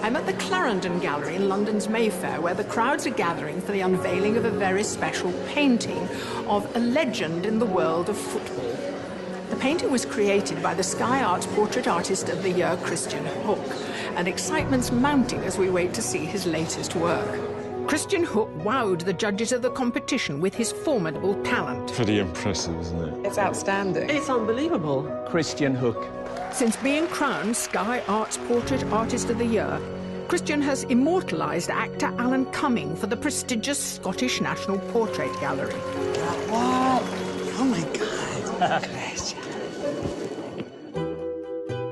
I'm at the Clarendon Gallery in London's Mayfair, where the crowds are gathering for the unveiling of a very special painting of a legend in the world of football. The painting was created by the Sky Arts Portrait Artist of the Year, Christian Hook, and excitement's mounting as we wait to see his latest work. Christian Hook wowed the judges of the competition with his formidable talent. Pretty impressive, isn't it? It's outstanding. It's unbelievable. Christian Hook. Since being crowned Sky Arts Portrait Artist of the Year, Christian has immortalised actor Alan Cumming for the prestigious Scottish National Portrait Gallery. What? Oh, my God. Christian.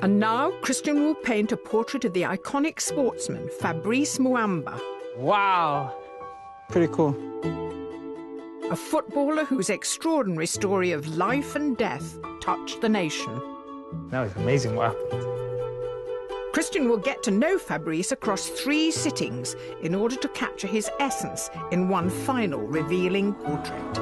And now Christian will paint a portrait of the iconic sportsman Fabrice Muamba. Wow. Pretty cool. A footballer whose extraordinary story of life and death touched the nation. That was amazing what happened. Christian will get to know Fabrice across 3 sittings in order to capture his essence in one final revealing portrait.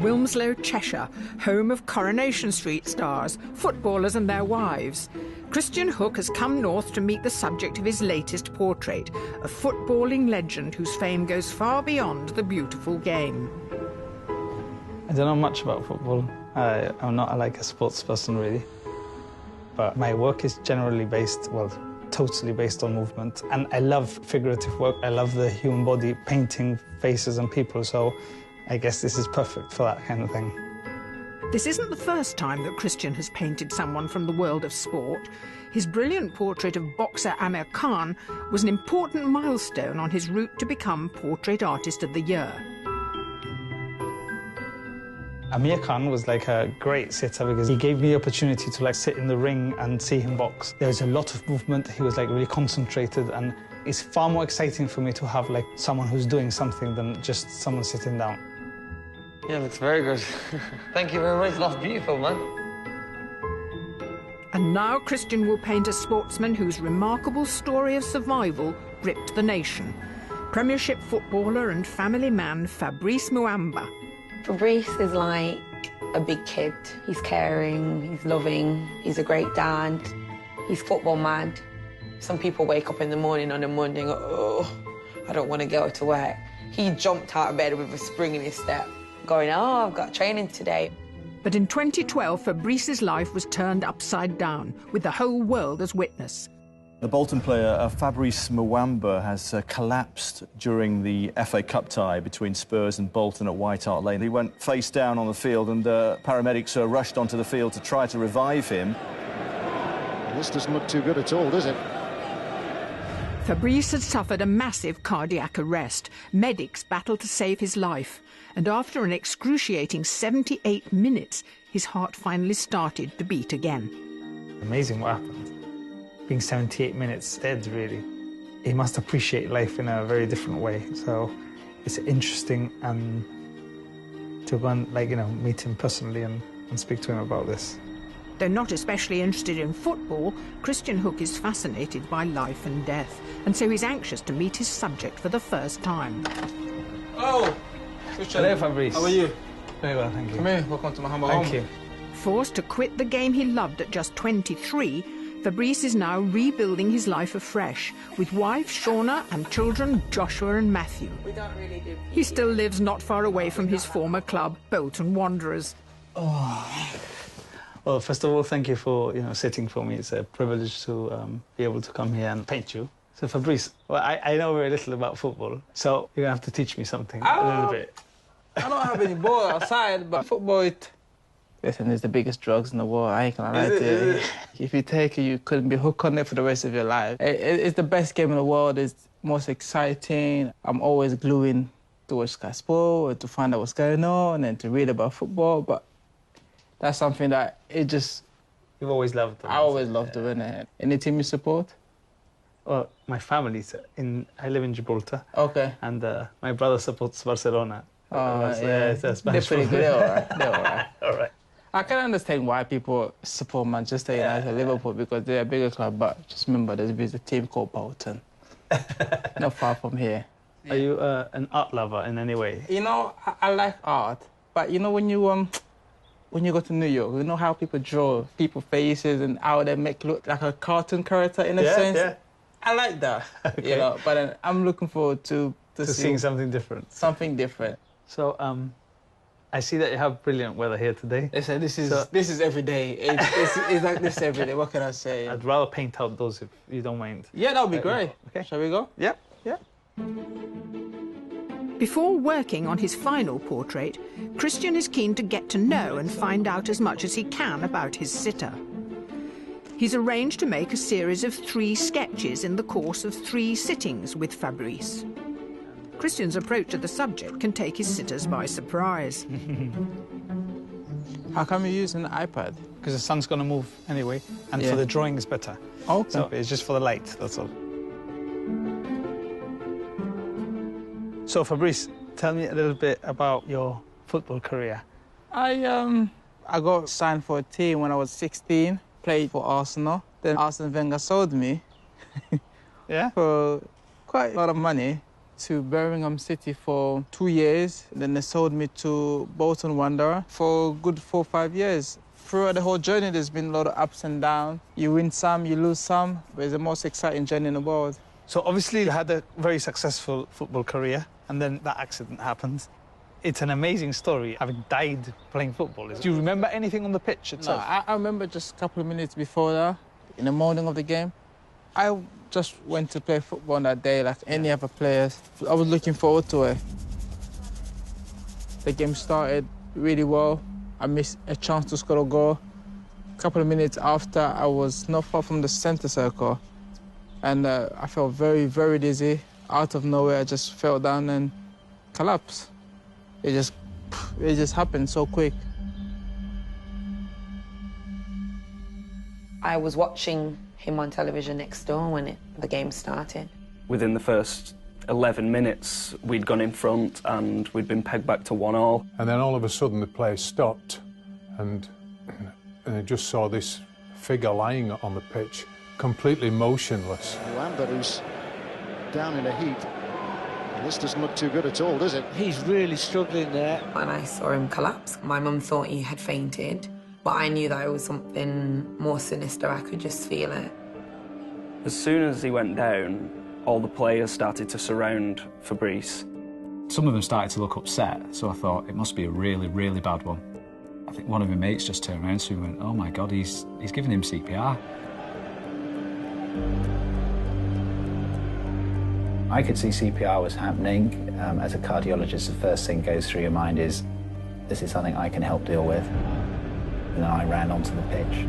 Wilmslow, Cheshire, home of Coronation Street stars, footballers and their wives. Christian Hook has come north to meet the subject of his latest portrait, a footballing legend whose fame goes far beyond the beautiful game. I don't know much about football. I'm not like a sports person, really. But my work is generally based, well, totally based on movement. And I love figurative work. I love the human body, painting faces and people, so I guess this is perfect for that kind of thing. This isn't the first time that Christian has painted someone from the world of sport. His brilliant portrait of boxer Amir Khan was an important milestone on his route to become Portrait Artist of the Year. Amir Khan was like a great sitter because he gave me the opportunity to like sit in the ring and see him box. There was a lot of movement. He was like really concentrated, and it's far more exciting for me to have like someone who's doing something than just someone sitting down. Yeah, looks very good. Thank you very much. That's beautiful, man. And now Christian will paint a sportsman whose remarkable story of survival gripped the nation. Premiership footballer and family man Fabrice Muamba. Fabrice is like a big kid. He's caring, he's loving, he's a great dad, he's football mad. Some people wake up in the morning on a Monday and go, oh, I don't want to go to work. He jumped out of bed with a spring in his step, going, oh, I've got training today. But in 2012, Fabrice's life was turned upside down, with the whole world as witness. The Bolton player Fabrice Muamba has collapsed during the FA Cup tie between Spurs and Bolton at White Hart Lane. He went face down on the field, and paramedics rushed onto the field to try to revive him. This doesn't look too good at all, does it? Fabrice had suffered a massive cardiac arrest. Medics battled to save his life, and after an excruciating 78 minutes, his heart finally started to beat again. Amazing what happened. Being 78 minutes dead, really. He must appreciate life in a very different way. So it's interesting to go and, like, you know, meet him personally and speak to him about this. Though not especially interested in football, Christian Hook is fascinated by life and death, and so he's anxious to meet his subject for the first time. Oh! Hello, Fabrice. How are you? Very well, thank you. Come here, welcome to my humble home. Thank you. Forced to quit the game he loved at just 23, Fabrice is now rebuilding his life afresh, with wife Shauna and children Joshua and Matthew. He still lives not far away from his former club, Bolton Wanderers. Oh. Well, first of all, thank you for, sitting for me. It's a privilege to be able to come here and paint you. So, Fabrice, well, I know very little about football, so you're going to have to teach me something a little bit. I don't have any ball outside, but football, Listen, it's the biggest drugs in the world. I ain't gonna lie to you. If you take it, you couldn't be hooked on it for the rest of your life. It's the best game in the world. It's most exciting. I'm always gluing to watch Sky Sport, or to find out what's going on, and to read about football. But that's something that You've always loved them. I always loved doing it. Any team you support? Well, my family's I live in Gibraltar. Okay. And my brother supports Barcelona. It's a Spanish They're pretty good. They're all right. They're all right. All right. I can understand why people support Manchester United and Liverpool, because they're a bigger club, but just remember there's a team called Bolton. Not far from here. Are you an art lover in any way? You know, I like art, but you know when you go to New York, you know how people draw people's faces and how they make look like a cartoon character in a sense? Yeah. I like that, okay. You know, but I'm looking forward to seeing something different. Something different. So, I see that you have brilliant weather here today. Listen, this is every day. It's like this every day. What can I say? I'd rather paint outdoors if you don't mind. Yeah, that would be great. Okay. Shall we go? Yeah. Yeah. Before working on his final portrait, Christian is keen to get to know and find out as much as he can about his sitter. He's arranged to make a series of 3 sketches in the course of 3 sittings with Fabrice. Christian's approach to the subject can take his sitters by surprise. How come you use an iPad? Because the sun's going to move anyway, and Yeah. for the drawing is better. Okay. So it's just for the light, that's all. So Fabrice, tell me a little bit about your football career. I got signed for a team when I was 16, played for Arsenal. Then Arsene Wenger sold me Yeah? for quite a lot of money to Birmingham City for 2 years. Then they sold me to Bolton Wanderers for a good 4 or 5 years. Throughout the whole journey, there's been a lot of ups and downs. You win some, you lose some, but it's the most exciting journey in the world. So obviously you had a very successful football career, and then that accident happened. It's an amazing story, having died playing football. Do you remember anything on the pitch itself? No, I remember just a couple of minutes before that, in the morning of the game. I just went to play football that day like any other players. I was looking forward to it. The game started really well. I missed a chance to score a goal. A couple of minutes after, I was not far from the centre circle. And I felt very, very dizzy. Out of nowhere, I just fell down and collapsed. It just happened so quick. I was watching him on television next door when the game started. Within the first 11 minutes, we'd gone in front and we'd been pegged back to 1-1. And then all of a sudden the play stopped and I just saw this figure lying on the pitch, completely motionless. Muamba, who's down in a heap. This doesn't look too good at all, does it? He's really struggling there. When I saw him collapse, my mum thought he had fainted, but I knew that it was something more sinister. I could just feel it. As soon as he went down, all the players started to surround Fabrice. Some of them started to look upset, so I thought it must be a really, really bad one. I think one of my mates just turned around to me and went, "Oh my God, he's giving him CPR." I could see CPR was happening. As a cardiologist, the first thing goes through your mind is, this is something I can help deal with. And then I ran onto the pitch.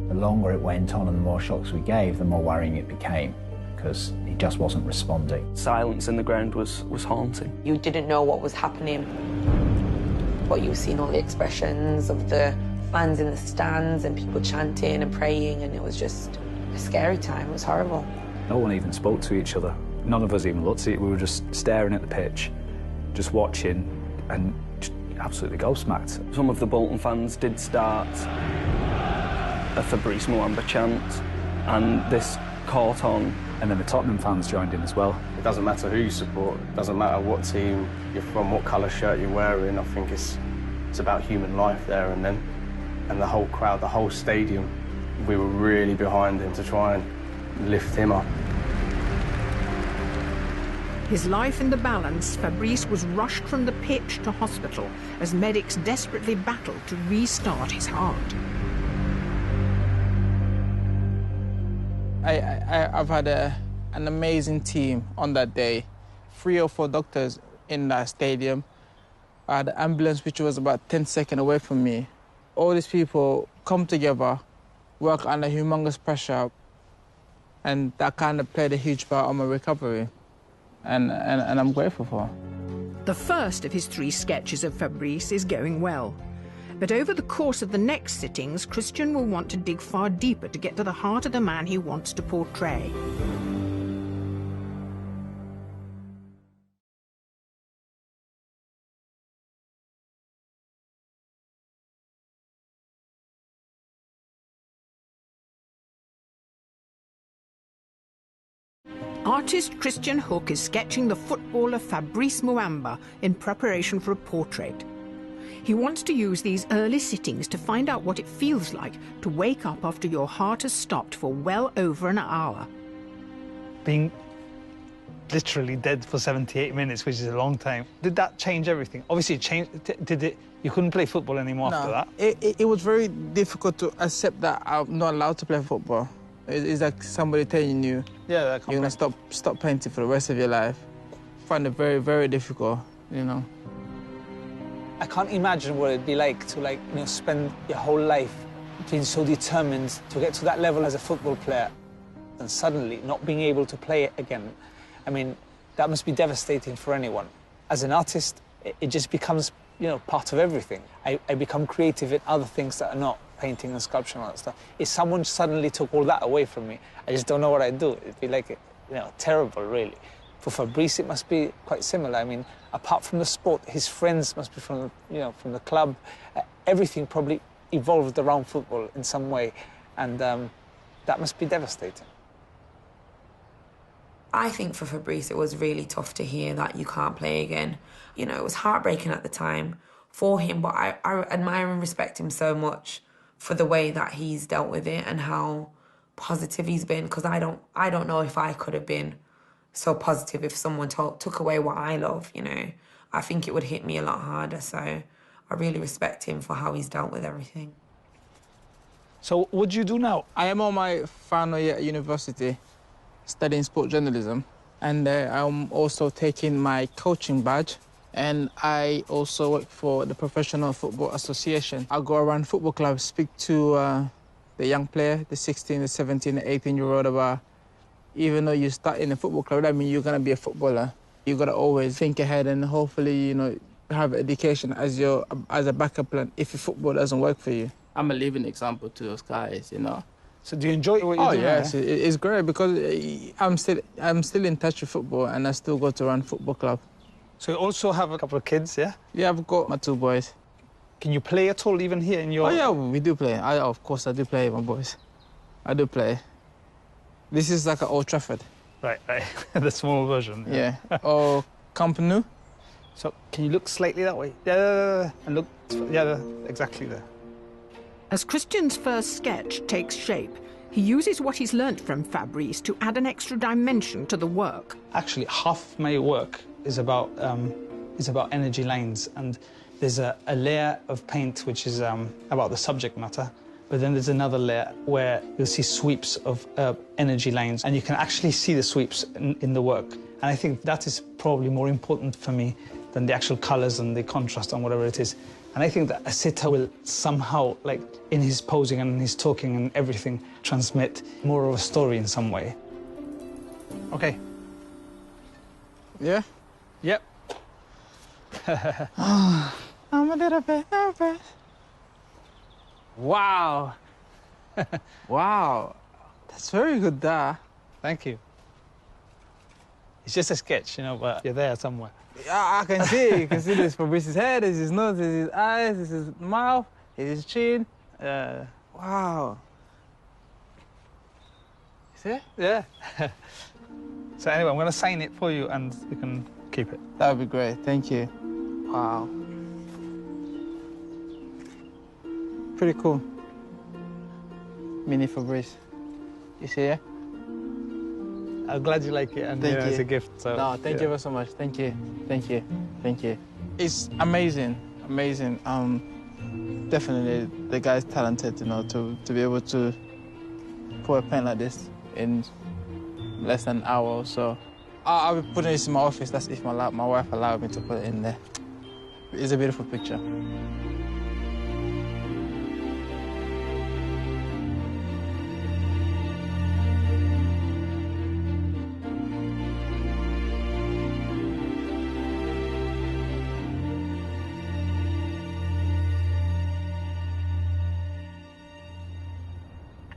The longer it went on and the more shocks we gave, the more worrying it became, because he just wasn't responding. Silence in the ground was haunting. You didn't know what was happening, but you were seeing all the expressions of the fans in the stands and people chanting and praying, and it was just a scary time. It was horrible. No one even spoke to each other. None of us even looked at it. We were just staring at the pitch, just watching, and just absolutely gobsmacked. Some of the Bolton fans did start a Fabrice Muamba chant, and this caught on. And then the Tottenham fans joined in as well. It doesn't matter who you support, it doesn't matter what team you're from, what colour shirt you're wearing. I think it's about human life there and then. And the whole crowd, the whole stadium, we were really behind him to try and lift him up. His life in the balance, Fabrice was rushed from the pitch to hospital as medics desperately battled to restart his heart. I've had an amazing team on that day. 3 or 4 doctors in that stadium. I had an ambulance which was about 10 seconds away from me. All these people come together, work under humongous pressure, and that kind of played a huge part on my recovery. And I'm grateful for it. The first of his 3 sketches of Fabrice is going well. But over the course of the next sittings, Christian will want to dig far deeper to get to the heart of the man he wants to portray. Artist Christian Hook is sketching the footballer Fabrice Muamba in preparation for a portrait. He wants to use these early sittings to find out what it feels like to wake up after your heart has stopped for well over an hour. Being literally dead for 78 minutes, which is a long time. Did that change everything? Obviously, it changed. Did it? You couldn't play football anymore after that? It was very difficult to accept that I'm not allowed to play football. It's like somebody telling you, you're going to stop painting for the rest of your life. I find it very, very difficult, you know. I can't imagine what it'd be like to, spend your whole life being so determined to get to that level as a football player and suddenly not being able to play it again. I mean, that must be devastating for anyone. As an artist, it just becomes, part of everything. I become creative in other things that are not painting and sculpture and all that stuff. If someone suddenly took all that away from me, I just don't know what I'd do. It'd be like, terrible, really. For Fabrice, it must be quite similar. I mean, apart from the sport, his friends must be from the club. Everything probably evolved around football in some way, and that must be devastating. I think for Fabrice, it was really tough to hear that you can't play again. It was heartbreaking at the time for him, but I admire and respect him so much for the way that he's dealt with it and how positive he's been, because I don't know if I could have been so positive if someone took away what I love, I think it would hit me a lot harder, so I really respect him for how he's dealt with everything. So what do you do now? I am on my final year at university, studying sport journalism, and I'm also taking my coaching badge, and I also work for the Professional Football Association. I go around football clubs, speak to the young player, the 16, the 17, the 18-year-old about, even though you start in a football club, that means you're going to be a footballer. You've got to always think ahead and hopefully, have education as a backup plan if your football doesn't work for you. I'm a living example to those guys, So do you enjoy what you do? Oh, yes, it's great because I'm still in touch with football and I still go to run football club. So you also have a couple of kids, yeah? Yeah, I've got my 2 boys. Can you play at all even here in your... Oh, yeah, we do play. Of course, I do play, my boys. I do play. This is like an Old Trafford. Right. The small version. Yeah. Or Camp Nou. So can you look slightly that way? Yeah, and look, exactly there. As Christian's first sketch takes shape, he uses what he's learnt from Fabrice to add an extra dimension to the work. Actually, half my work is about energy lines, and there's a layer of paint which is about the subject matter, but then there's another layer where you'll see sweeps of energy lines, and you can actually see the sweeps in the work. And I think that is probably more important for me than the actual colours and the contrast and whatever it is. And I think that a sitter will somehow, like in his posing and in his talking and everything, transmit more of a story in some way. Okay. Yeah? Yep. I'm a little bit nervous. Wow. Wow. That's very good, there. Thank you. It's just a sketch, but you're there somewhere. I can see. You can see this Fabrice's head, this is his nose, this is his eyes, this is his mouth, this is his chin. Wow. See? Yeah. So anyway, I'm going to sign it for you and you can keep it. That would be great. Thank you. Wow. Pretty cool. Mini Fabrice. You see it? I'm glad you like it, and it's a gift. So, no, thank you ever so much. Thank you. Thank you. Thank you. It's amazing. Amazing. Definitely, the guy's talented, to be able to put a pen like this in less than an hour or so. I'll be putting this in my office. That's if my wife allowed me to put it in there. It's a beautiful picture.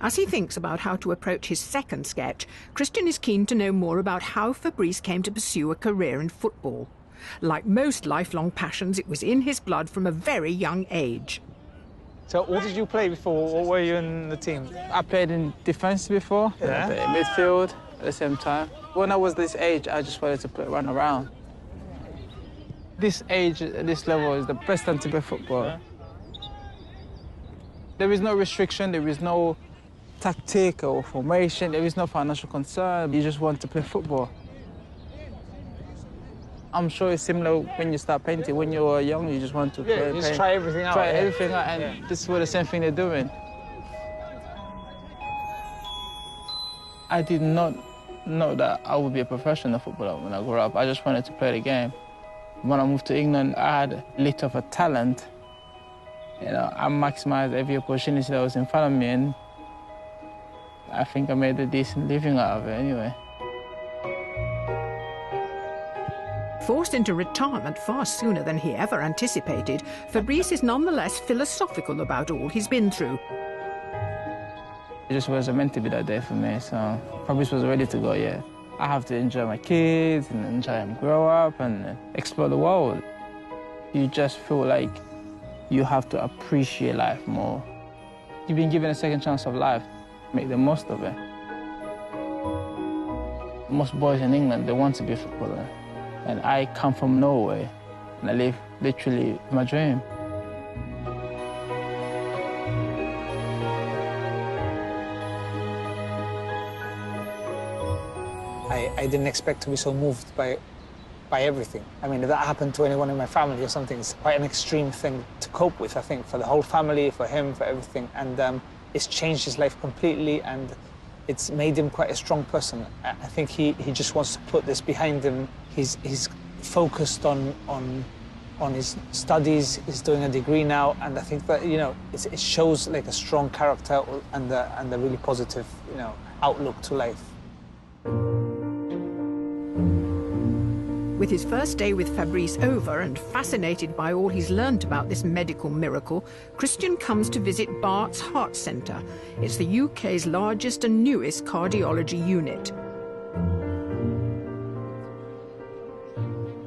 As he thinks about how to approach his second sketch, Christian is keen to know more about how Fabrice came to pursue a career in football. Like most lifelong passions, it was in his blood from a very young age. So what did you play before? What were you in the team? I played in defence before, midfield, at the same time. When I was this age, I just wanted to run around. This age, at this level, is the best time to play football. There is no restriction, there is no tactic or formation, there is no financial concern. You just want to play football. I'm sure it's similar when you start painting. When you're young, you just want to play, just try everything out. Try everything out, and this is what the same thing they're doing. I did not know that I would be a professional footballer when I grew up. I just wanted to play the game. When I moved to England, I had a little of a talent. You know, I maximized every opportunity that was in front of me, and I think I made a decent living out of it anyway. Forced into retirement far sooner than he ever anticipated, Fabrice is nonetheless philosophical about all he's been through. It just wasn't meant to be that day for me, so Fabrice was ready to go, yeah. I have to enjoy my kids and enjoy them grow up and explore the world. You just feel like you have to appreciate life more. You've been given a second chance of life, make the most of it. Most boys in England, they want to be a footballer. And I come from Norway, and I live literally my dream. I didn't expect to be so moved by everything. I mean, if that happened to anyone in my family or something, it's quite an extreme thing to cope with, I think, for the whole family, for him, for everything. And it's changed his life completely, and it's made him quite a strong person. I think he just wants to put this behind him. He's focused on his studies. He's doing a degree now, and I think that, you know, it shows like a strong character and a really positive, you know, outlook to life. With his first day with Fabrice over and fascinated by all he's learnt about this medical miracle, Christian comes to visit Bart's Heart Centre. It's the UK's largest and newest cardiology unit.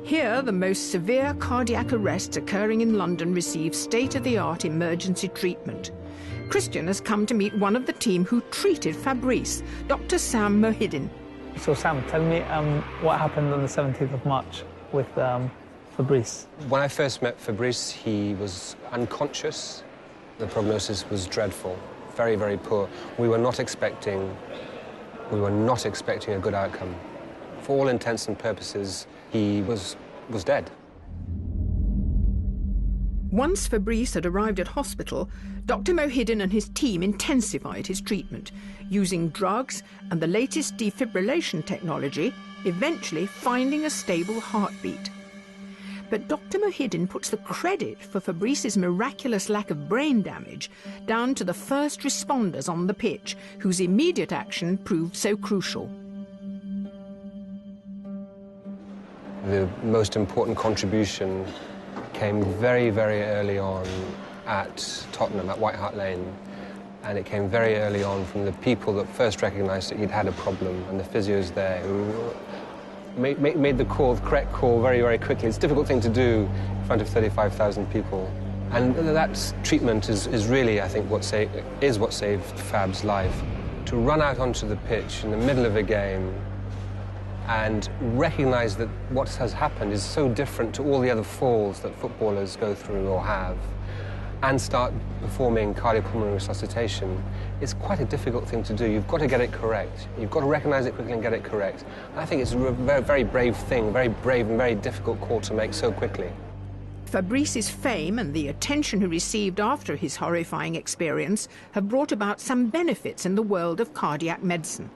Here, the most severe cardiac arrests occurring in London receive state-of-the-art emergency treatment. Christian has come to meet one of the team who treated Fabrice, Dr. Sam Mohidin. So Sam, tell me what happened on the 17th of March with Fabrice. When I first met Fabrice, he was unconscious. The prognosis was dreadful, very, very poor. We were not expecting a good outcome. For all intents and purposes, he was dead. Once Fabrice had arrived at hospital, Dr. Mohidin and his team intensified his treatment, using drugs and the latest defibrillation technology, eventually finding a stable heartbeat. But Dr. Mohidin puts the credit for Fabrice's miraculous lack of brain damage down to the first responders on the pitch, whose immediate action proved so crucial. The most important contribution came very, very early on at Tottenham, at White Hart Lane. And it came very early on from the people that first recognised that he'd had a problem, and the physios there who made the correct call very, very quickly. It's a difficult thing to do in front of 35,000 people. And that treatment is really, I think, what saved Fab's life. To run out onto the pitch in the middle of a game and recognise that what has happened is so different to all the other falls that footballers go through or have, and start performing cardiopulmonary resuscitation, it's quite a difficult thing to do. You've got to get it correct. You've got to recognise it quickly and get it correct. And I think it's a very, very brave thing, very brave and very difficult call to make so quickly. Fabrice's fame and the attention he received after his horrifying experience have brought about some benefits in the world of cardiac medicine.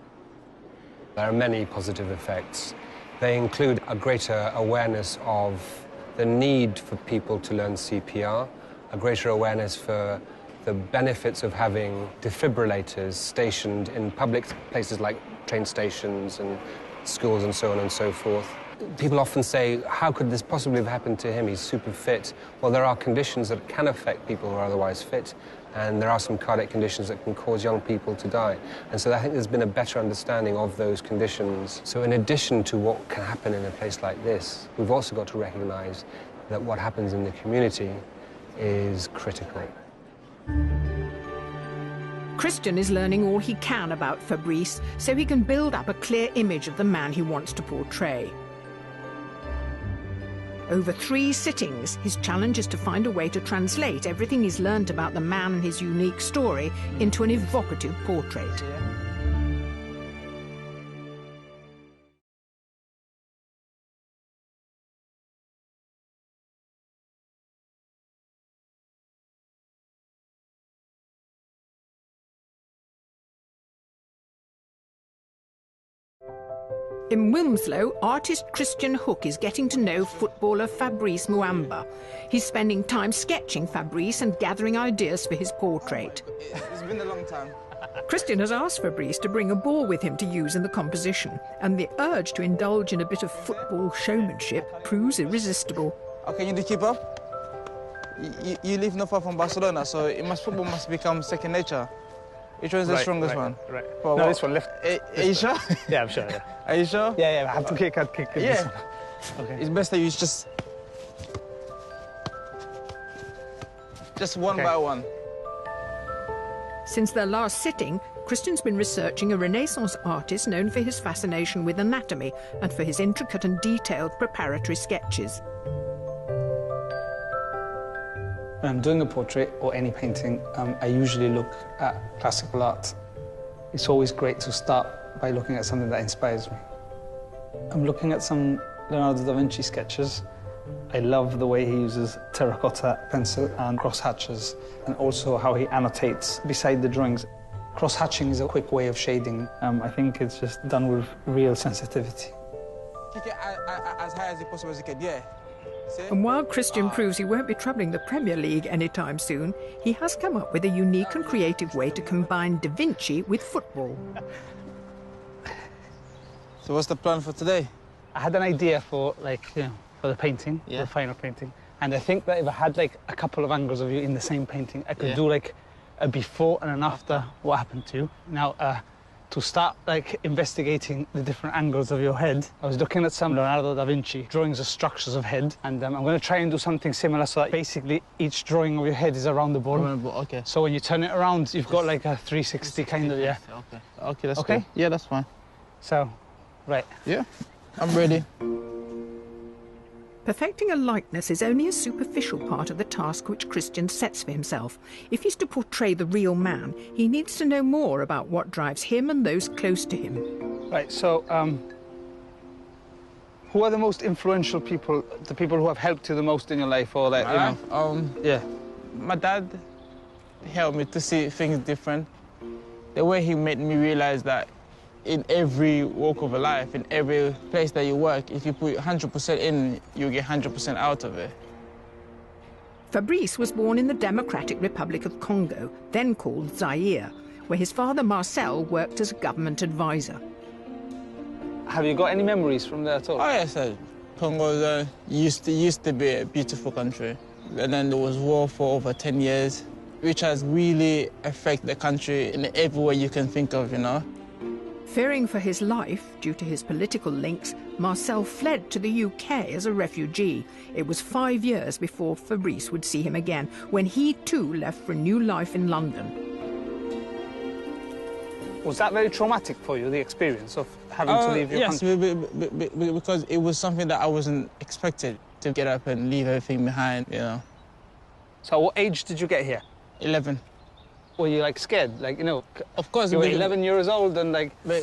There are many positive effects. They include a greater awareness of the need for people to learn CPR, a greater awareness for the benefits of having defibrillators stationed in public places like train stations and schools and so on and so forth. People often say, how could this possibly have happened to him? He's super fit. Well, there are conditions that can affect people who are otherwise fit, and there are some cardiac conditions that can cause young people to die. And so I think there's been a better understanding of those conditions. So in addition to what can happen in a place like this, we've also got to recognise that what happens in the community is critical. Christian is learning all he can about Fabrice so he can build up a clear image of the man he wants to portray. Over 3 sittings, his challenge is to find a way to translate everything he's learned about the man and his unique story into an evocative portrait. In Wilmslow, artist Christian Hook is getting to know footballer Fabrice Muamba. He's spending time sketching Fabrice and gathering ideas for his portrait. It's been a long time. Christian has asked Fabrice to bring a ball with him to use in the composition, and the urge to indulge in a bit of football showmanship proves irresistible. Okay, you need to keep up. You live not far from Barcelona, so football must become second nature. Which one's the strongest one? Right. Well, No, this one left. Are you sure? Yeah, I'm sure. Yeah. Are you sure? Yeah. I have to kick this one. Okay. It's best that you just one by one. Since their last sitting, Christian's been researching a Renaissance artist known for his fascination with anatomy and for his intricate and detailed preparatory sketches. When I'm doing a portrait or any painting, I usually look at classical art. It's always great to start by looking at something that inspires me. I'm looking at some Leonardo da Vinci sketches. I love the way he uses terracotta pencil and cross-hatches, and also how he annotates beside the drawings. Cross-hatching is a quick way of shading. I think it's just done with real sensitivity. Kick it as high as you possibly can, yeah. And while Christian proves he won't be troubling the Premier League anytime soon, he has come up with a unique and creative way to combine Da Vinci with football. So what's the plan for today? I had an idea for, for the painting, the final painting. And I think that if I had, a couple of angles of you in the same painting, I could do, a before and an after what happened to you. Now, to start, investigating the different angles of your head, I was looking at some Leonardo da Vinci drawings of structures of head, and I'm going to try and do something similar so that basically each drawing of your head is around the ball. Okay. So when you turn it around, you've got a 360 kind of, yeah. Okay. Okay, that's okay. Cool. Yeah, that's fine. So, right. Yeah, I'm ready. Perfecting a likeness is only a superficial part of the task which Christian sets for himself. If he's to portray the real man, he needs to know more about what drives him and those close to him. Right, so, who are the most influential people, the people who have helped you the most in your life, or Yeah. My dad helped me to see things different. The way he made me realize that in every walk of life, in every place that you work, if you put 100% in, you get 100% out of it. Fabrice was born in the Democratic Republic of Congo, then called Zaire, where his father Marcel worked as a government advisor. Have you got any memories from there at all? Oh, yes, Congo used to be a beautiful country. And then there was war for over 10 years, which has really affected the country in every way you can think of, Fearing for his life due to his political links, Marcel fled to the UK as a refugee. It was 5 years before Fabrice would see him again, when he too left for a new life in London. Was that very traumatic for you, the experience of having to leave your country? Yes, because it was something that I wasn't expected to get up and leave everything behind, So what age did you get here? 11. Were you, scared? Of course. You were 11 years old and,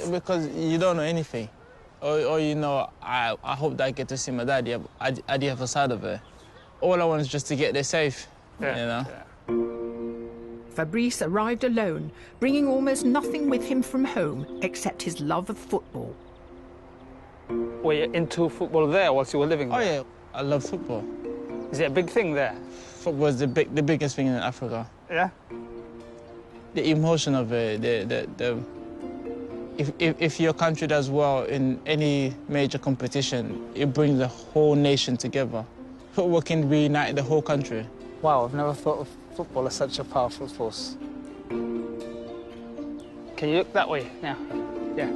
Because you don't know anything. I hope that I get to see my dad at the other side of it. All I want is just to get there safe, Yeah. Fabrice arrived alone, bringing almost nothing with him from home except his love of football. Were you into football there whilst you were living there? Oh, yeah. I love football. Is it a big thing there? Football is the biggest thing in Africa. Yeah? The emotion of it, if your country does well in any major competition, it brings the whole nation together. Football can reunite the whole country. Wow, I've never thought of football as such a powerful force. Can you look that way now? Yeah.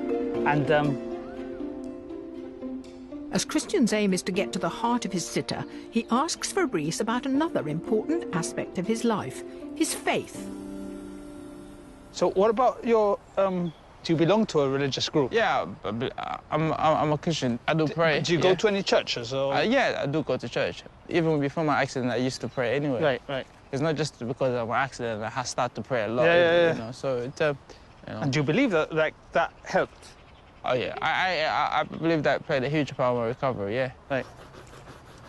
And, As Christian's aim is to get to the heart of his sitter, he asks Fabrice about another important aspect of his life, his faith. So what about your, do you belong to a religious group? Yeah, I'm a Christian. I do pray. Do you go to any churches? Or? Yeah, I do go to church. Even before my accident, I used to pray anyway. Right, right. It's not just because of my accident. I started to pray a lot. Yeah. You know, so it, you know. And do you believe that that helped? Oh yeah, I believe that played a huge part of my recovery. Yeah. Right.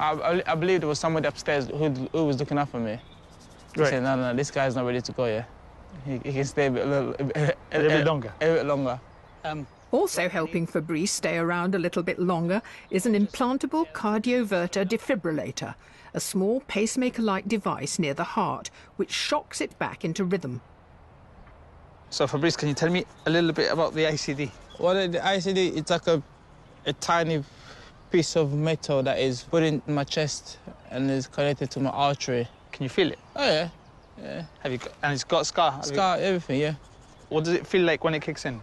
I believe there was somebody upstairs who was looking out for me. He said, no, this guy's not ready to go yet. He can stay a little bit longer. A bit longer. Also helping Fabrice stay around a little bit longer is an implantable Cardioverter-Defibrillator, a small pacemaker-like device near the heart, which shocks it back into rhythm. So, Fabrice, can you tell me a little bit about the ICD? Well, the ICD, it's like a tiny piece of metal that is put in my chest and is connected to my artery. Can you feel it? Oh, yeah. Yeah. Have you? And it's got a scar? Everything, yeah. What does it feel like when it kicks in?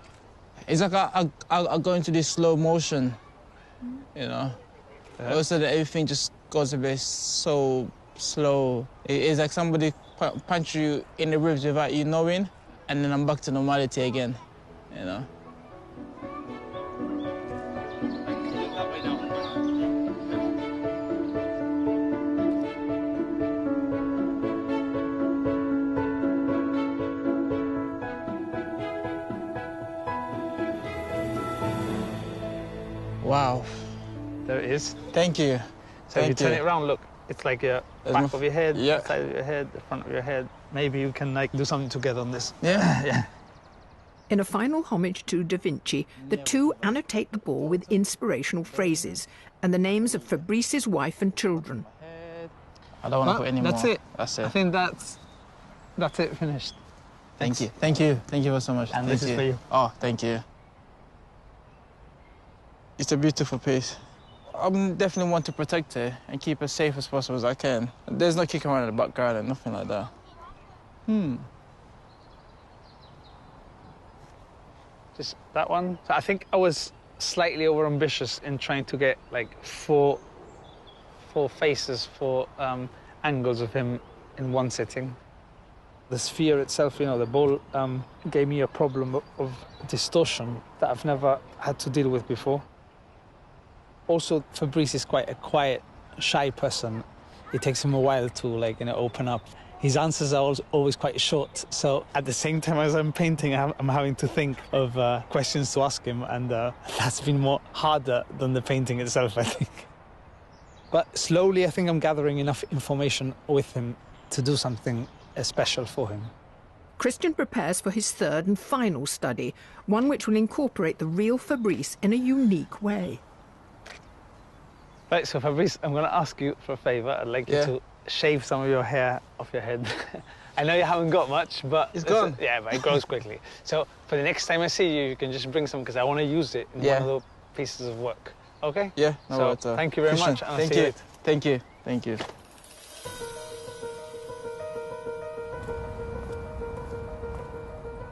It's like I go into this slow motion, you know. Yeah. Also, that everything just goes a bit so slow. It's like somebody punch you in the ribs without you knowing, and then I'm back to normality again, you know. Wow. There it is. Thank you. So if you turn it around, look, it's like the back of your head, yeah. the side of your head, the front of your head. Maybe you can like do something together on this. Yeah. Yeah. In a final homage to Da Vinci, the two annotate the ball with inspirational phrases and the names of Fabrice's wife and children. I don't want to put any more. That's it. That's it. I think that's it, finished. Thank you. Thank you. Thank you so much. And this is for you. Oh, thank you. It's a beautiful piece. I definitely want to protect it and keep it safe as possible as I can. There's no kicking around in the background and nothing like that. Just that one. So I think I was slightly overambitious in trying to get like four faces, four angles of him in one sitting. The sphere itself, you know, the ball gave me a problem of distortion that I've never had to deal with before. Also, Fabrice is quite a quiet, shy person. It takes him a while to, like, you know, open up. His answers are always quite short. So at the same time as I'm painting, I'm having to think of questions to ask him, and that's been more harder than the painting itself, I think. But slowly, I think I'm gathering enough information with him to do something special for him. Christian prepares for his third and final study, one which will incorporate the real Fabrice in a unique way. Right, so Fabrice, I'm going to ask you for a favour. I'd like you to shave some of your hair off your head. I know you haven't got much, but... It's gone. Yeah, but it grows quickly. So for the next time I see you, you can just bring some, because I want to use it in one of the pieces of work. OK? Yeah. No, so thank you very much. And Thank you. Thank you. Thank you.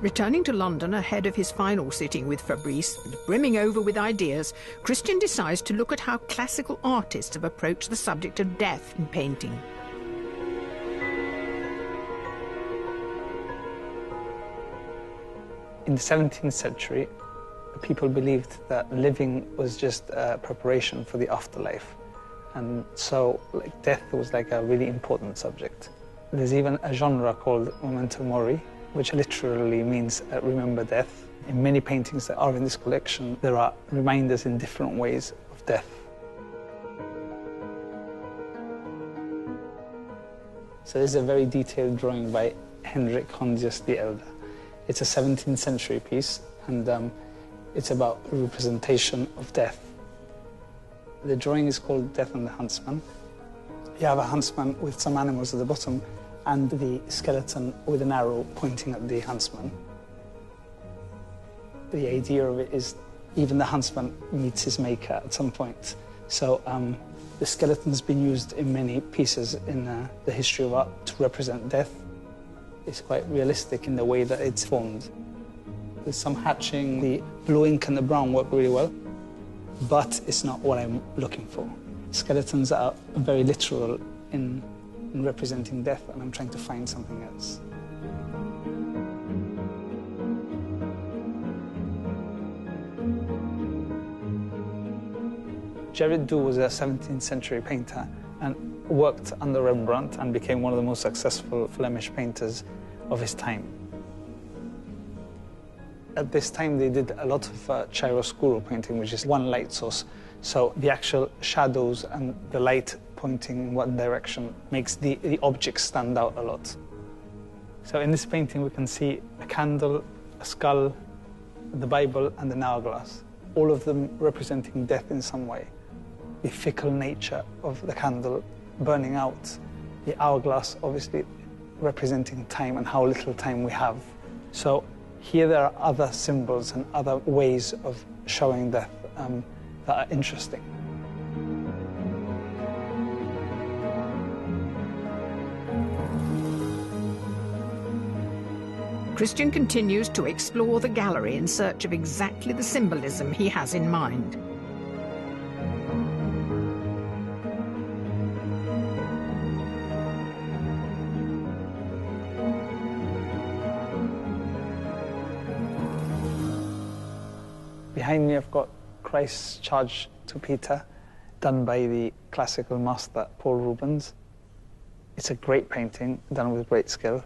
Returning to London ahead of his final sitting with Fabrice, and brimming over with ideas, Christian decides to look at how classical artists have approached the subject of death in painting. In the 17th century, people believed that living was just a preparation for the afterlife. And so like, death was like a really important subject. There's even a genre called memento mori, which literally means remember death. In many paintings that are in this collection, there are reminders in different ways of death. So this is a very detailed drawing by Henrik Hondius the Elder. It's a 17th century piece, and it's about representation of death. The drawing is called Death and the Huntsman. You have a huntsman with some animals at the bottom, and the skeleton with an arrow pointing at the huntsman. The idea of it is even the huntsman meets his maker at some point. So the skeleton's been used in many pieces in the history of art to represent death. It's quite realistic in the way that it's formed. There's some hatching, the blue ink and the brown work really well, but it's not what I'm looking for. Skeletons are very literal in representing death, and I'm trying to find something else. Gerrit Dou was a 17th century painter and worked under Rembrandt and became one of the most successful Flemish painters of his time. At this time, they did a lot of chiaroscuro painting, which is one light source. So the actual shadows and the light pointing in one direction makes the objects stand out a lot. So in this painting, we can see a candle, a skull, the Bible, and an hourglass, all of them representing death in some way. The fickle nature of the candle burning out, the hourglass obviously representing time and how little time we have. So here there are other symbols and other ways of showing death that are interesting. Christian continues to explore the gallery in search of exactly the symbolism he has in mind. Behind me I've got Christ's Charge to Peter, done by the classical master Paul Rubens. It's a great painting, done with great skill.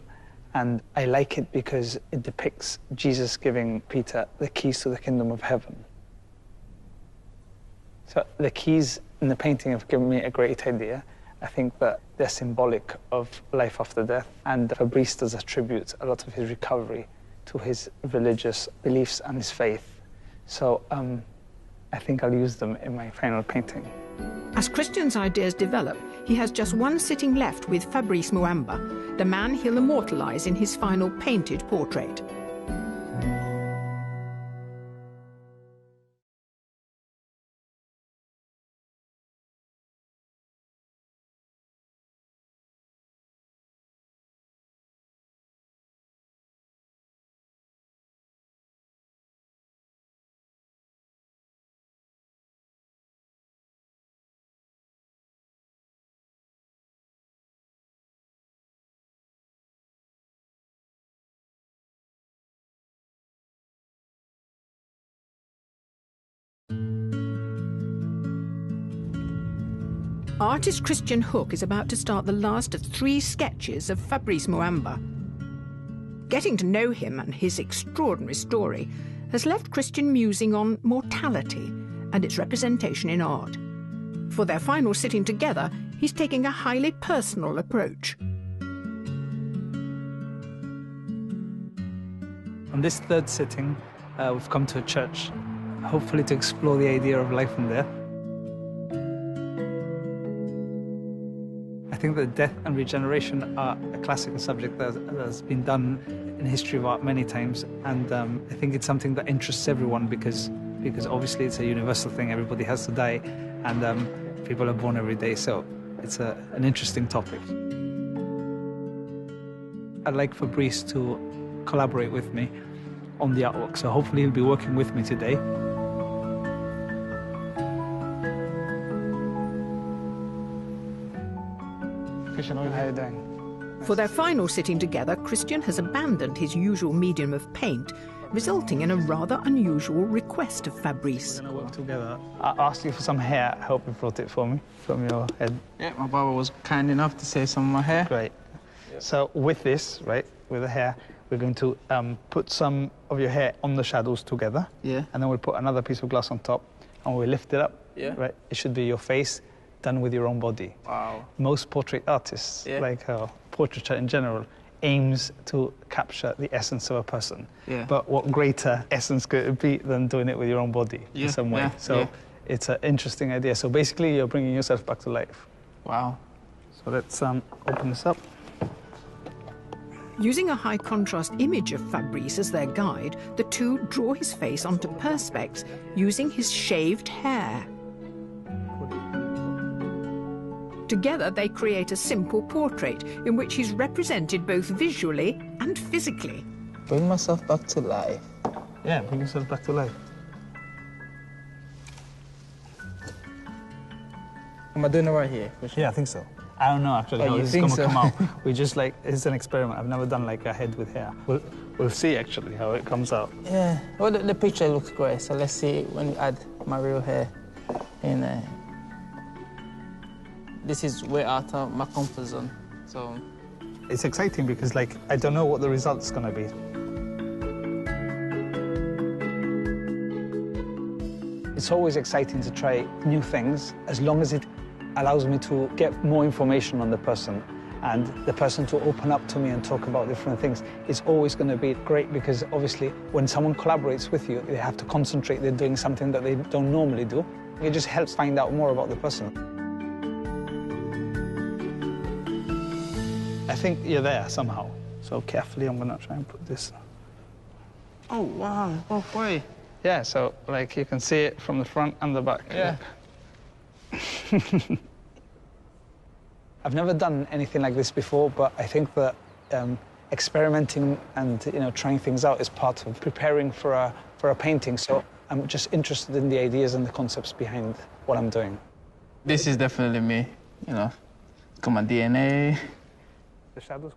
And I like it because it depicts Jesus giving Peter the keys to the kingdom of heaven. So the keys in the painting have given me a great idea. I think that they're symbolic of life after death, and Fabrice does attribute a lot of his recovery to his religious beliefs and his faith. So I think I'll use them in my final painting. As Christian's ideas develop, he has just one sitting left with Fabrice Muamba, the man he'll immortalize in his final painted portrait. Artist Christian Hook is about to start the last of 3 sketches of Fabrice Muamba. Getting to know him and his extraordinary story has left Christian musing on mortality and its representation in art. For their final sitting together, he's taking a highly personal approach. On this third sitting, we've come to a church, hopefully to explore the idea of life and death. I think that death and regeneration are a classical subject that has been done in the history of art many times, and I think it's something that interests everyone because obviously it's a universal thing. Everybody has to die, and people are born every day, so it's an interesting topic. I'd like Fabrice to collaborate with me on the artwork, so hopefully he'll be working with me today. Christian, how are you doing? For their final sitting together, Christian has abandoned his usual medium of paint, resulting in a rather unusual request of Fabrice. We're going to work together. I asked you for some hair. I hope you brought it for me from your head. Yeah, my barber was kind enough to save some of my hair. Great. Yeah. So with this, right, with the hair, we're going to put some of your hair on the shadows together. Yeah. And then we'll put another piece of glass on top, and we'll lift it up. Yeah. Right. It should be your face done with your own body. Wow. Most portrait artists, like portraiture in general, aims to capture the essence of a person. Yeah. But what greater essence could it be than doing it with your own body in some way? So it's an interesting idea. So basically, you're bringing yourself back to life. Wow. So let's open this up. Using a high-contrast image of Fabrice as their guide, the two draw his face onto perspex using his shaved hair. Together, they create a simple portrait in which he's represented both visually and physically. Bring myself back to life. Yeah, bring yourself back to life. Am I doing it right here? Yeah, I think so. I don't know actually how this is going to come out. We just it's an experiment. I've never done like a head with hair. We'll see actually how it comes out. Yeah, well the picture looks great, so let's see when we add my real hair in there. this is way out of my comfort zone, so... It's exciting because, like, I don't know what the result's gonna be. It's always exciting to try new things, as long as it allows me to get more information on the person and the person to open up to me and talk about different things. It's always going to be great because, obviously, when someone collaborates with you, they have to concentrate. They're doing something that they don't normally do. It just helps find out more about the person. I think you're there somehow. So carefully, I'm gonna try and put this. Oh, wow, halfway. Yeah, so like you can see it from the front and the back. Yeah. I've never done anything like this before, but I think that experimenting and trying things out is part of preparing for a painting. So I'm just interested in the ideas and the concepts behind what I'm doing. This is definitely me, got my DNA.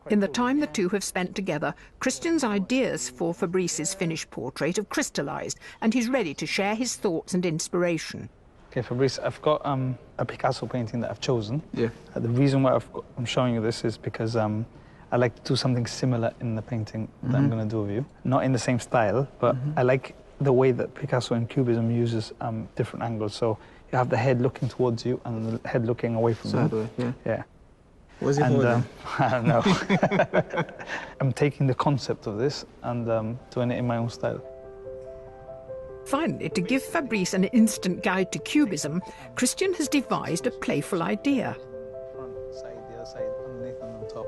In the time the two have spent together, Christian's ideas for Fabrice's finished portrait have crystallised, and he's ready to share his thoughts and inspiration. Okay, Fabrice, I've got a Picasso painting that I've chosen. Yeah. The reason why I'm showing you this is because I like to do something similar in the painting that I'm going to do of you. Not in the same style, but I like the way that Picasso in Cubism uses different angles. So you have the head looking towards you and the head looking away from you. Yeah. Yeah. What's it holding? I don't know. I'm taking the concept of this and doing it in my own style. Finally, to give Fabrice an instant guide to Cubism, Christian has devised a playful idea. Front, side, the other side, underneath and on top.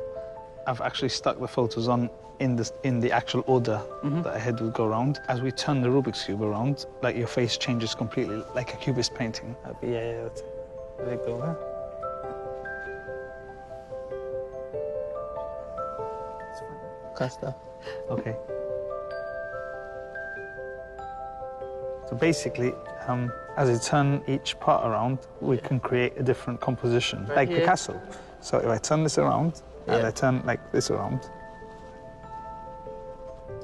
I've actually stuck the photos on in the actual order that a head would go around. As we turn the Rubik's Cube around, like your face changes completely, like a Cubist painting. Yeah, that's it. There you go, huh? Casta. Okay. So basically, as we turn each part around, we can create a different composition, like Picasso. So if I turn this around, and I turn like this around,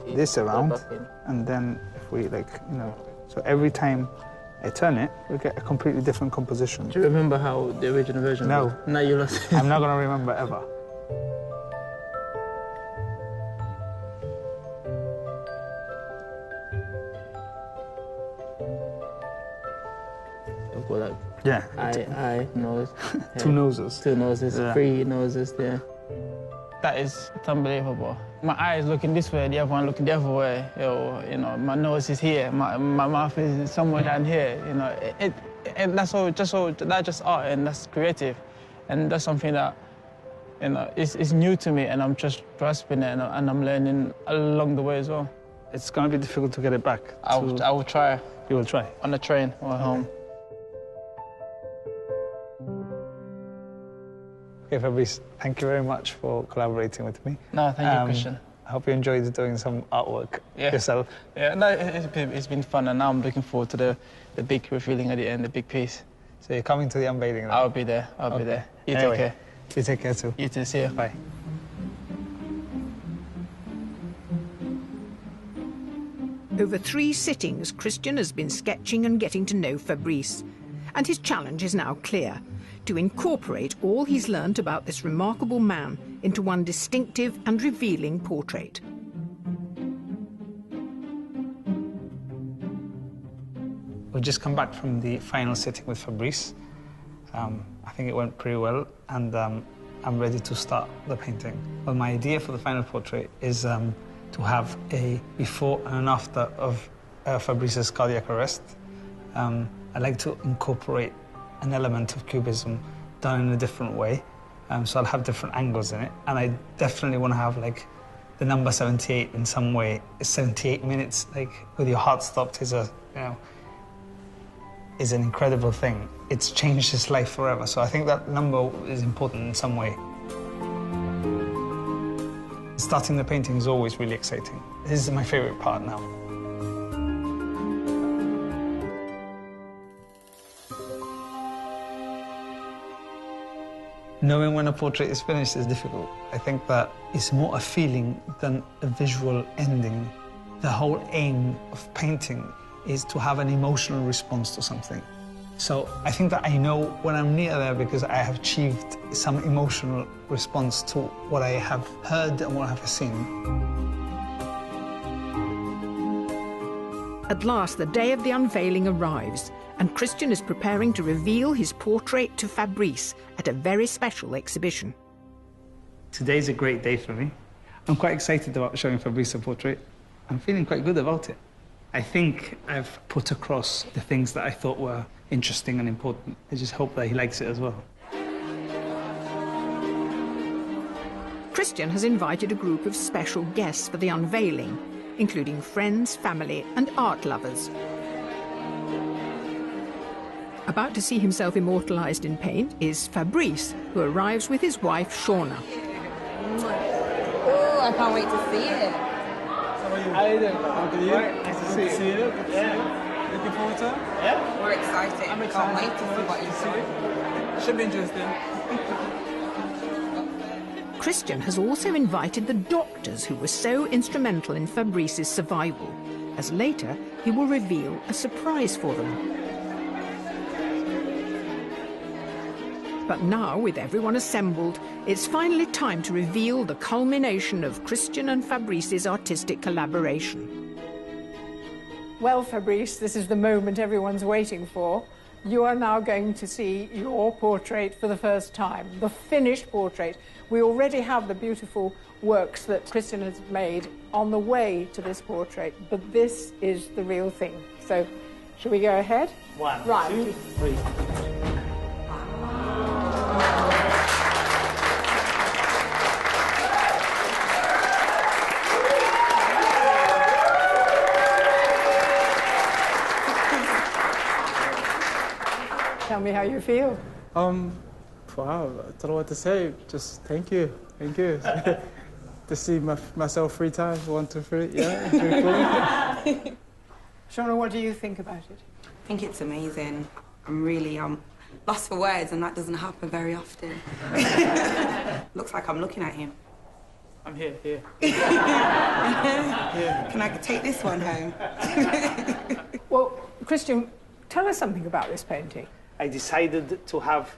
this around, and then if we so every time I turn it, we get a completely different composition. Do you remember how the original version was? No, you lost it. I'm not going to remember ever. Yeah. Eye, nose. Two noses. Two noses, yeah. 3 noses, yeah. That is unbelievable. My eye is looking this way, the other one looking the other way. My nose is here, my mouth is somewhere down here. And that's all. That's just art, and that's creative, and that's something that is new to me, and I'm just grasping it, and I'm learning along the way as well. It's going to be difficult to get it back. I will try. You will try? On the train or at home. Okay, Fabrice, thank you very much for collaborating with me. No, thank you, Christian. I hope you enjoyed doing some artwork yourself. Yeah, no, it's been fun, and now I'm looking forward to the big revealing at the end, the big piece. So you're coming to the unveiling now? I'll be there. I'll be there. You take care. You take care too. You too. See you. Bye. Over 3 sittings, Christian has been sketching and getting to know Fabrice. And his challenge is now clear: to incorporate all he's learnt about this remarkable man into one distinctive and revealing portrait. We've just come back from the final sitting with Fabrice. I think it went pretty well, and I'm ready to start the painting. Well, my idea for the final portrait is to have a before and an after of Fabrice's cardiac arrest. I like to incorporate an element of Cubism done in a different way. So I'll have different angles in it. And I definitely want to have, like, the number 78 in some way. 78 minutes, like, with your heart stopped is is an incredible thing. It's changed his life forever. So I think that number is important in some way. Starting the painting is always really exciting. This is my favorite part now. Knowing when a portrait is finished is difficult. I think that it's more a feeling than a visual ending. The whole aim of painting is to have an emotional response to something. So I think that I know when I'm near there because I have achieved some emotional response to what I have heard and what I have seen. At last, the day of the unveiling arrives, and Christian is preparing to reveal his portrait to Fabrice at a very special exhibition. Today's a great day for me. I'm quite excited about showing Fabrice a portrait. I'm feeling quite good about it. I think I've put across the things that I thought were interesting and important. I just hope that he likes it as well. Christian has invited a group of special guests for the unveiling, including friends, family, and art lovers. About to see himself immortalized in paint is Fabrice, who arrives with his wife, Shauna. Oh, I can't wait to see it. How are you doing? How are you? Nice to see you. Yeah. Looking forward to it? Yeah. We're excited. I'm excited. Can't wait to see what you see. Should be interesting. Christian has also invited the doctors who were so instrumental in Fabrice's survival, as later he will reveal a surprise for them. But now, with everyone assembled, it's finally time to reveal the culmination of Christian and Fabrice's artistic collaboration. Well, Fabrice, this is the moment everyone's waiting for. You are now going to see your portrait for the first time, the finished portrait. We already have the beautiful works that Christian has made on the way to this portrait, but this is the real thing. So, shall we go ahead? One, right. 2, 3. Tell me how you feel. Wow, I don't know what to say. Just thank you. To see myself 3 times, 1, 2, 3, yeah, it's very cool. Shauna, what do you think about it? I think it's amazing. I'm really lost for words, and that doesn't happen very often. Looks like I'm looking at him. I'm here. Can I take this one home? Well, Christian, tell us something about this painting. I decided to have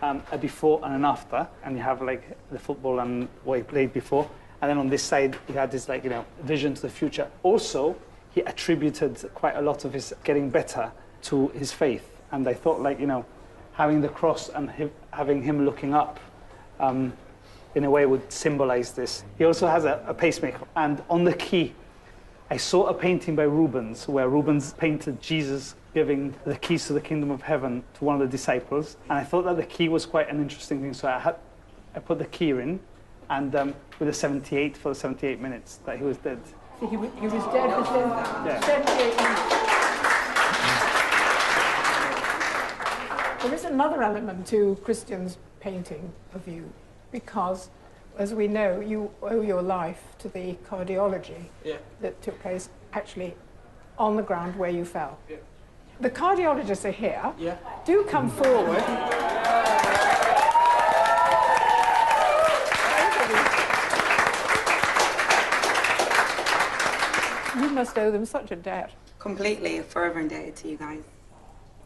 a before and an after, and you have like the football and what he played before, and then on this side he had this vision to the future. Also, he attributed quite a lot of his getting better to his faith, and I thought having the cross and having him looking up in a way would symbolize this. He also has a pacemaker, and on the key I saw a painting by Rubens where Rubens painted Jesus giving the keys to the kingdom of heaven to one of the disciples, and I thought that the key was quite an interesting thing, so I put the key in, and with a 78 for the 78 minutes that he was dead. So he was dead for 78 minutes. There is another element to Christian's painting of you, because, as we know, you owe your life to the cardiology that took place actually on the ground where you fell. Yeah. The cardiologists are here. Yeah. Do come forward. You must owe them such a debt. Completely, forever indebted to you guys.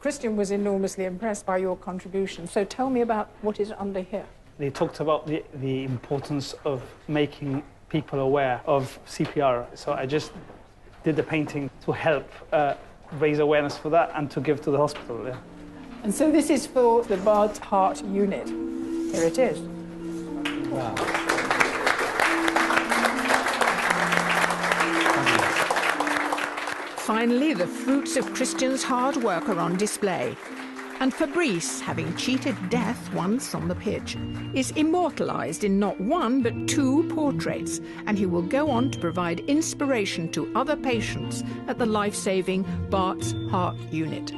Christian was enormously impressed by your contribution, so tell me about what is under here. They talked about the importance of making people aware of CPR, so I just did the painting to help raise awareness for that and to give to the hospital. Yeah. And so this is for the Bard's Heart Unit. Here it is. Wow. Finally, the fruits of Christian's hard work are on display. And Fabrice, having cheated death once on the pitch, is immortalized in not 1 but 2 portraits, and he will go on to provide inspiration to other patients at the life-saving Bart's Heart Unit.